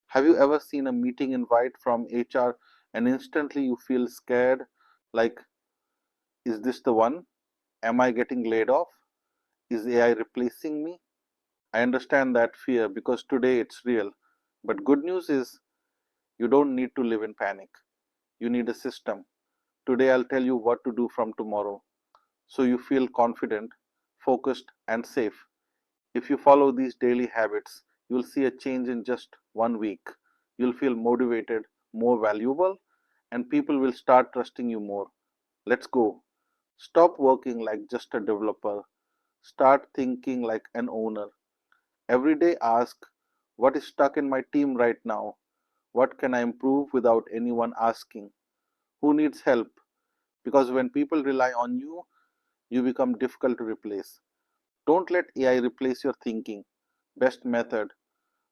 Have you ever seen a meeting invite from HR and instantly you feel scared? Like, is this the one? Am I getting laid off? Is AI replacing me? I understand that fear because today it's real. But good news is you don't need to live in panic. You need a system. Today I'll tell you what to do from tomorrow so you feel confident, focused, and safe. If you follow these daily habits, you'll see a change in just 1 week. You'll feel motivated, more valuable, and people will start trusting you more. Let's go. Stop working like just a developer. Start thinking like an owner. Every day ask, what is stuck in my team right now? What can I improve without anyone asking? Who needs help? Because when people rely on you, you become difficult to replace. Don't let AI replace your thinking. Best method: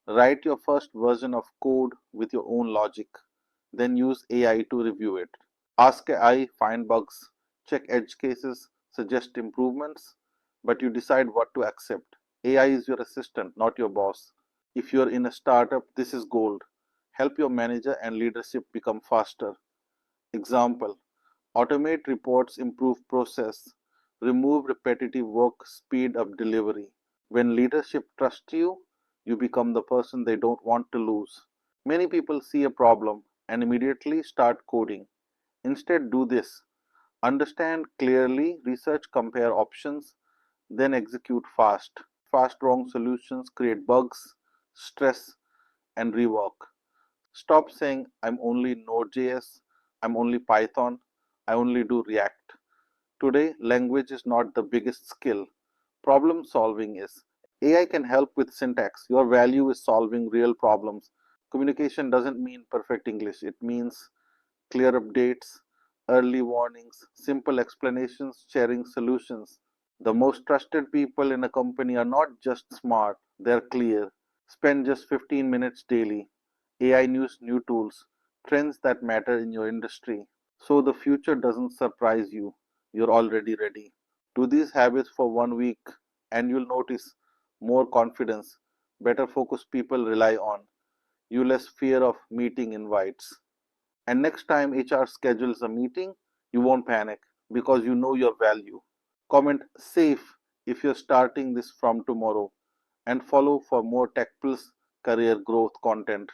write your first version of code with your own logic. Then use AI to review it. Ask AI, find bugs, check edge cases, suggest improvements, but you decide what to accept. AI is your assistant, not your boss. If you're in a startup, this is gold. Help your manager and leadership become faster. Example: automate reports, improve process, remove repetitive work, speed up delivery. When leadership trusts you, you become the person they don't want to lose. Many people see a problem and immediately start coding. Instead, do this: understand clearly, research, compare options, then execute fast. Fast wrong solutions create bugs, stress, and rework. Stop saying, I'm only Node.js, I'm only Python, I only do React. Today, language is not the biggest skill. Problem solving is. AI can help with syntax. Your value is solving real problems. Communication doesn't mean perfect English, it means clear updates, early warnings, simple explanations, sharing solutions. The most trusted people in a company are not just smart, they're clear. Spend just 15 minutes daily. AI news, new tools, trends that matter in your industry. So the future doesn't surprise you. You're already ready. Do these habits for 1 week and you'll notice more confidence, better focus people rely on, you less fear of meeting invites. And next time HR schedules a meeting, you won't panic because you know your value. Comment safe if you're starting this from tomorrow and follow for more tech plus career growth content.